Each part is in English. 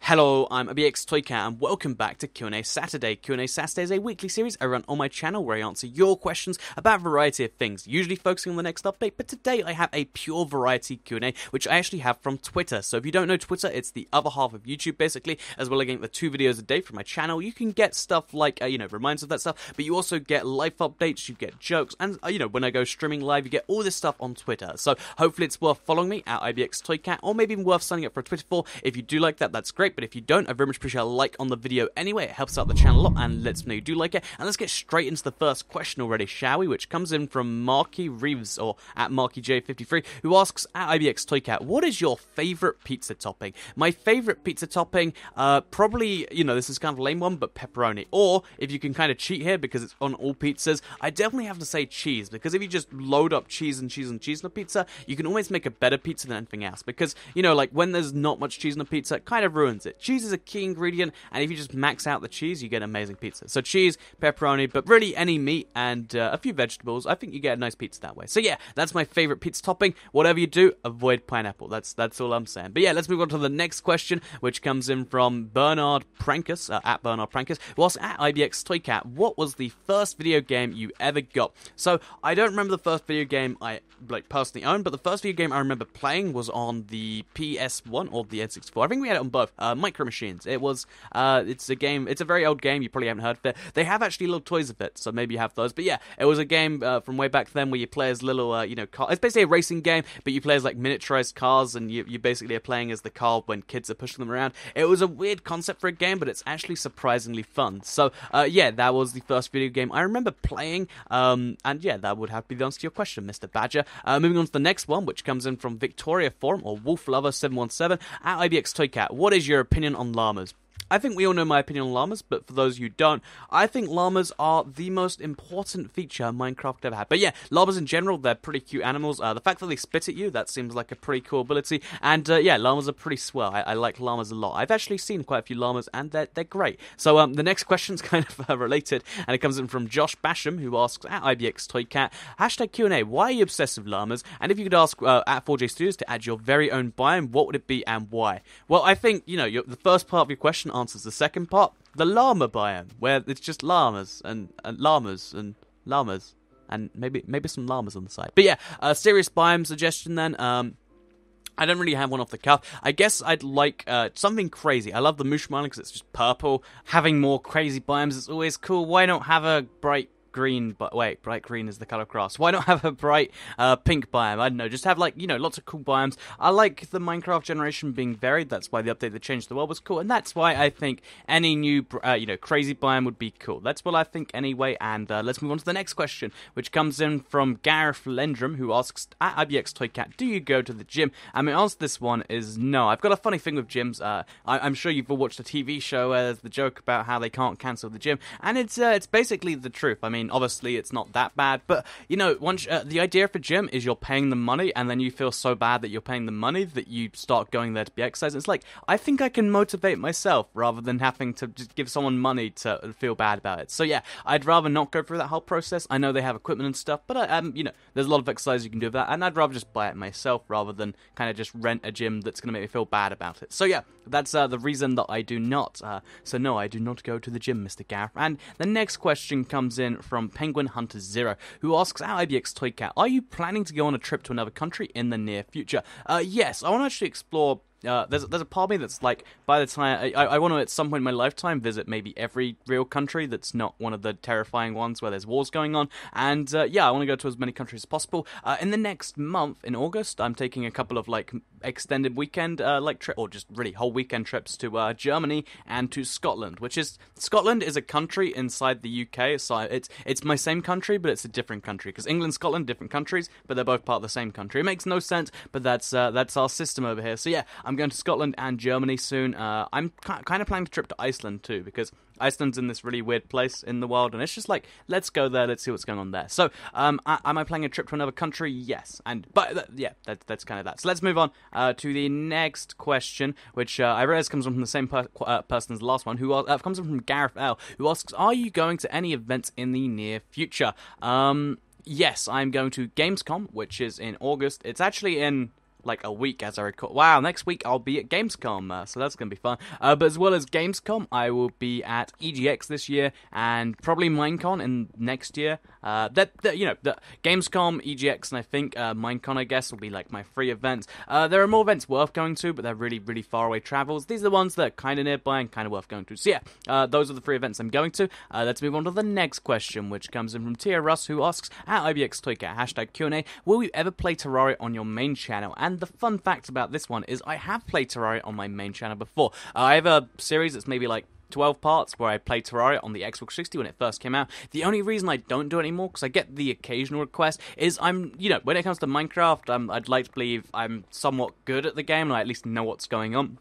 Hello, I'm ibxtoycat and welcome back to QNA Saturday. QNA Saturday is a weekly series I run on my channel where I answer your questions about a variety of things, usually focusing on the next update, but today I have a pure variety Q&A, which I actually have from Twitter. So if you don't know Twitter, it's the other half of YouTube basically, as well as getting the 2 videos a day from my channel. You can get stuff like, reminders of that stuff, but you also get life updates, you get jokes, and, when I go streaming live, you get all this stuff on Twitter. So hopefully it's worth following me at ibxtoycat, or maybe even worth signing up for Twitter for. If you do like that, that's great. But if you don't, I very much appreciate a like on the video anyway. It helps out the channel a lot and lets me know you do like it. And let's get straight into the first question already, shall we? Which comes in from Marky Reeves, or at MarkyJ53, who asks, at ibxtoycat, what is your favourite pizza topping? My favourite pizza topping, probably, this is kind of a lame one, but pepperoni. Or, if you can kind of cheat here, because it's on all pizzas, I definitely have to say cheese. Because if you just load up cheese and cheese and cheese on a pizza, you can always make a better pizza than anything else. Because, like when there's not much cheese on a pizza, it kind of ruins it. Cheese is a key ingredient, and if you just max out the cheese, you get an amazing pizza. So cheese, pepperoni, but really any meat and a few vegetables, I think you get a nice pizza that way. So yeah, that's my favorite pizza topping. Whatever you do, avoid pineapple. That's all I'm saying. But yeah, let's move on to the next question, which comes in from Bernard Prankus, at Bernard Prankus, who asks, at ibxtoycat, what was the first video game you ever got? So I don't remember the first video game I personally owned, but the first video game I remember playing was on the PS1 or the N64. I think we had it on both. Micro Machines. It was, it's a game, it's a very old game, you probably haven't heard of it. They have actually little toys of it, so maybe you have those. But yeah, it was a game from way back then where you play as little, car. It's basically a racing game, but you play as miniaturized cars, and you basically are playing as the car when kids are pushing them around. It was a weird concept for a game, but it's actually surprisingly fun. So yeah, that was the first video game I remember playing, and yeah, that would have to be the answer to your question, Mr. Badger. Moving on to the next one, which comes in from Victoria Forum, or WolfLover717, at ibxtoycat, what is your opinion on llamas? I think we all know my opinion on llamas, but for those who don't, I think llamas are the most important feature Minecraft ever had. But yeah, llamas in general, they're pretty cute animals. The fact that they spit at you, that seems like a pretty cool ability. And yeah, llamas are pretty swell. I like llamas a lot. I've actually seen quite a few llamas, and they're great. So the next question's kind of related, and it comes in from Josh Basham, who asks, at ibxtoycat, hashtag Q&A, why are you obsessed with llamas? And if you could ask at 4J Studios to add your very own biome, what would it be and why? Well, I think, the first part of your question answers the second part, the llama biome, where it's just llamas and llamas and llamas and maybe some llamas on the side. But yeah, serious biome suggestion then. I don't really have one off the cuff. I guess I'd like something crazy. I love the Mushmine because it's just purple. Having more crazy biomes is always cool. Why not have a bright green, but wait, bright green is the color of grass. Why not have a bright pink biome? I don't know, just have lots of cool biomes. I like the Minecraft generation being varied. That's why the update that changed the world was cool, and that's why I think any new crazy biome would be cool. That's what I think anyway. And let's move on to the next question, which comes in from Gareth Lendrum, who asks, at ibxtoycat, do you go to the gym? And my answer to this one is no. I've got a funny thing with gyms. I'm sure you've all watched a TV show where there's the joke about how they can't cancel the gym, and it's basically the truth. I mean, obviously it's not that bad, but once the idea for gym is you're paying the money, and then you feel so bad that you're paying the money that you start going there to be exercising. It's like, I think I can motivate myself rather than having to just give someone money to feel bad about it. So yeah, I'd rather not go through that whole process. I know they have equipment and stuff, but there's a lot of exercise you can do with that, and I'd rather just buy it myself rather than kind of just rent a gym that's going to make me feel bad about it. So yeah, that's the reason that I do not. So no, I do not go to the gym, Mr. Gareth. And the next question comes in from Penguin Hunter Zero, who asks, at ibxtoycat, are you planning to go on a trip to another country in the near future? Yes, I want to actually explore. There's a part of me that's like, by the time I want to at some point in my lifetime visit maybe every real country that's not one of the terrifying ones where there's wars going on, and yeah, I want to go to as many countries as possible. In the next month, in August, I'm taking a couple of extended weekend trip, or just really whole weekend trips to Germany and to Scotland, Scotland is a country inside the UK. So it's my same country, but it's a different country, because England, Scotland, different countries, but they're both part of the same country. It makes no sense, but that's our system over here. So yeah, I'm going to Scotland and Germany soon. I'm kind of planning a trip to Iceland too, because Iceland's in this really weird place in the world, and it's just like, let's go there, let's see what's going on there. So, am I planning a trip to another country? Yes. Yeah, that's kind of that. So let's move on to the next question, which I realize comes from the same person as the last one, who comes from Gareth L, who asks, are you going to any events in the near future? Yes, I'm going to Gamescom, which is in August. It's actually in like a week as I record. Wow, next week I'll be at Gamescom, so that's going to be fun. But as well as Gamescom, I will be at EGX this year, and probably Minecon in next year. The Gamescom, EGX, and I think Minecon, I guess, will be like my free events. There are more events worth going to, but they're really, really far away travels. These are the ones that are kind of nearby and kind of worth going to. So yeah, those are the free events I'm going to. Let's move on to the next question, which comes in from Tia Russ, who asks, at ibxtoycat, hashtag QNA, will you ever play Terraria on your main channel? And the fun fact about this one is I have played Terraria on my main channel before. I have a series that's maybe like 12 parts where I played Terraria on the Xbox 60 when it first came out. The only reason I don't do it anymore, because I get the occasional request, is when it comes to Minecraft, I'd like to believe I'm somewhat good at the game, and I at least know what's going on.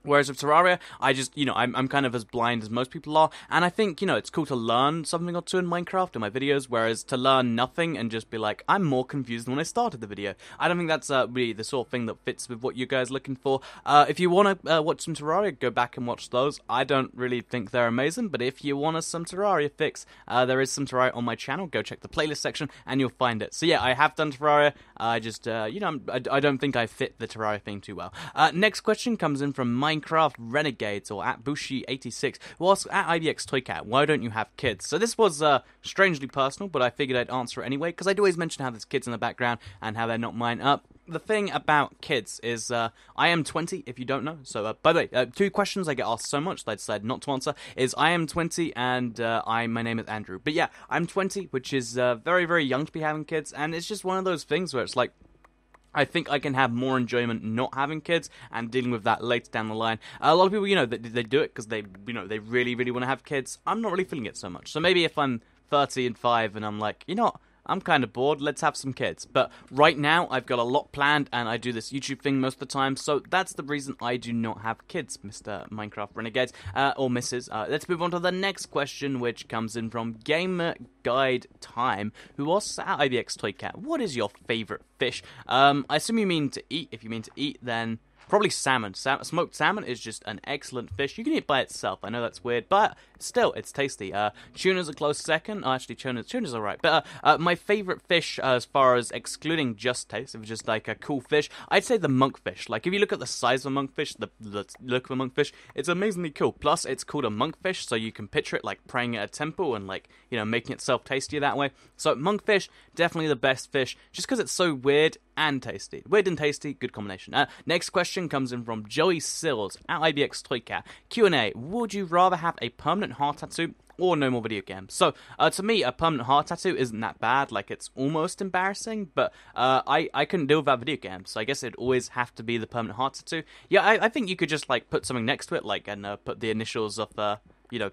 Whereas with Terraria, I just, I'm kind of as blind as most people are, and I think, it's cool to learn something or two in Minecraft in my videos, whereas to learn nothing and just be like, I'm more confused than when I started the video. I don't think that's really the sort of thing that fits with what you guys are looking for. If you want to watch some Terraria, go back and watch those. I don't really think they're amazing, but if you want some Terraria fix, there is some Terraria on my channel. Go check the playlist section, and you'll find it. So yeah, I have done Terraria. I just, I don't think I fit the Terraria thing too well. Next question comes in from Minecraft Renegades, or at Bushi86, who asks, at ibxtoycat, why don't you have kids? So this was strangely personal, but I figured I'd answer it anyway, because I'd always mention how there's kids in the background and how they're not mine. The thing about kids is I am 20, if you don't know. So, by the way, two questions I get asked so much that I decided not to answer is I am 20 and my name is Andrew. But yeah, I'm 20, which is very, very young to be having kids, and it's just one of those things where it's like, I think I can have more enjoyment not having kids and dealing with that later down the line. A lot of people, they do it because they really, really want to have kids. I'm not really feeling it so much. So maybe if I'm 30 and 5 and I'm like, I'm kind of bored, let's have some kids. But right now, I've got a lot planned, and I do this YouTube thing most of the time, so that's the reason I do not have kids, Mr. Minecraft Renegades, or Mrs. Let's move on to the next question, which comes in from Gamer Guide Time, who asks, at ibxtoycat, what is your favourite fish? I assume you mean to eat. If you mean to eat, then probably salmon. Smoked salmon is just an excellent fish. You can eat it by itself. I know that's weird, but still, it's tasty. Tuna's a close second. Oh, actually, tuna's alright. But my favourite fish, as far as excluding just taste, if it's just like a cool fish, I'd say the monkfish. Like, if you look at the size of a monkfish, the look of a monkfish, it's amazingly cool. Plus, it's called a monkfish, so you can picture it like praying at a temple and like, making itself tastier that way. So monkfish, definitely the best fish, just because it's so weird and tasty. Weird and tasty, good combination. Next question comes in from Joey Sills, at ibxtoycat. Q&A, would you rather have a permanent heart tattoo or no more video games? So, to me, a permanent heart tattoo isn't that bad. Like, it's almost embarrassing, but I couldn't deal without video games, so I guess it'd always have to be the permanent heart tattoo. Yeah, I think you could just, like, put something next to it, like, and put the initials of,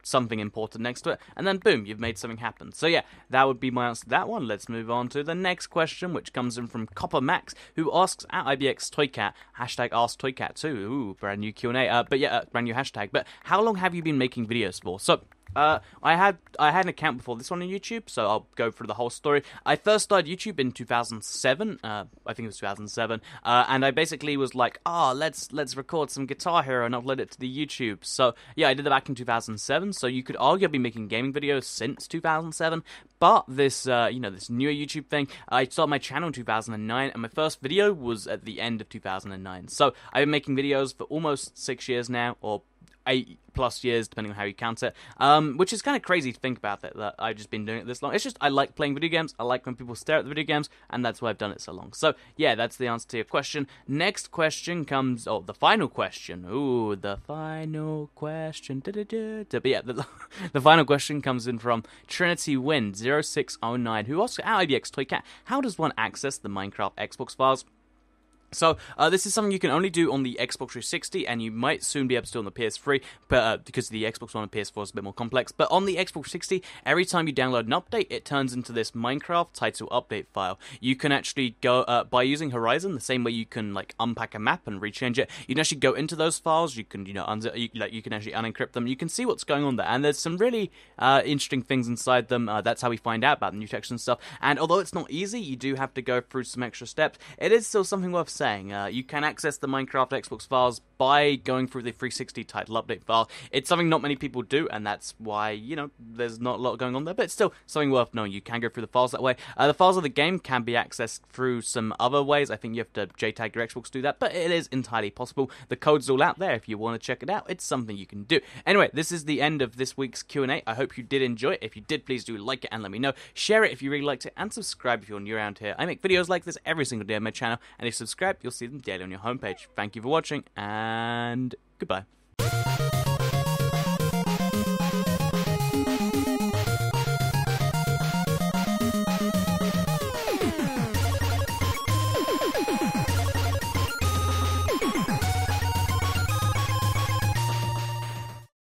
something important next to it, and then boom, you've made something happen. So yeah, that would be my answer to that one. Let's move on to the next question, which comes in from Copper Max, who asks, at ibxtoycat, hashtag asktoycat too. Ooh, brand new Q&A, brand new hashtag. But how long have you been making videos for? So, I had an account before this one on YouTube, so I'll go through the whole story. I first started YouTube in 2007, I think it was 2007, and I basically was like, let's record some Guitar Hero and upload it to the YouTube. So yeah, I did that back in 2007, so you could argue I've been making gaming videos since 2007, but this, this newer YouTube thing, I started my channel in 2009, and my first video was at the end of 2009. So I've been making videos for almost 6 years now, or 8+ years, depending on how you count it, which is kind of crazy to think about that I've just been doing it this long. It's just, I like playing video games, I like when people stare at the video games, and that's why I've done it so long. So, yeah, that's the answer to your question. Next question comes, the final question. Ooh, the final question. But yeah, the final question comes in from Trinity Wind 0609, who asks, at ibxtoycat, how does one access the Minecraft Xbox files? So, this is something you can only do on the Xbox 360, and you might soon be able to do on the PS3, but because the Xbox One and PS4 is a bit more complex. But on the Xbox 360, every time you download an update, it turns into this Minecraft title update file. You can actually go, by using Horizon, the same way you can, like, unpack a map and rechange it, you can actually go into those files, you can, you can actually unencrypt them, you can see what's going on there, and there's some really interesting things inside them. That's how we find out about the new textures and stuff, and although it's not easy, you do have to go through some extra steps, it is still something worth saying. saying. You can access the Minecraft Xbox files by going through the 360 title update file. It's something not many people do, and that's why, you know, there's not a lot going on there, but it's still something worth knowing. You can go through the files that way. The files of the game can be accessed through some other ways. I think you have to JTAG your Xbox to do that, but it is entirely possible. The code's all out there if you want to check it out. It's something you can do. Anyway, this is the end of this week's Q&A. I hope you did enjoy it. If you did, please do like it and let me know. Share it if you really liked it, and subscribe if you're new around here. I make videos like this every single day on my channel, and if you subscribe, you'll see them daily on your homepage. Thank you for watching, and goodbye.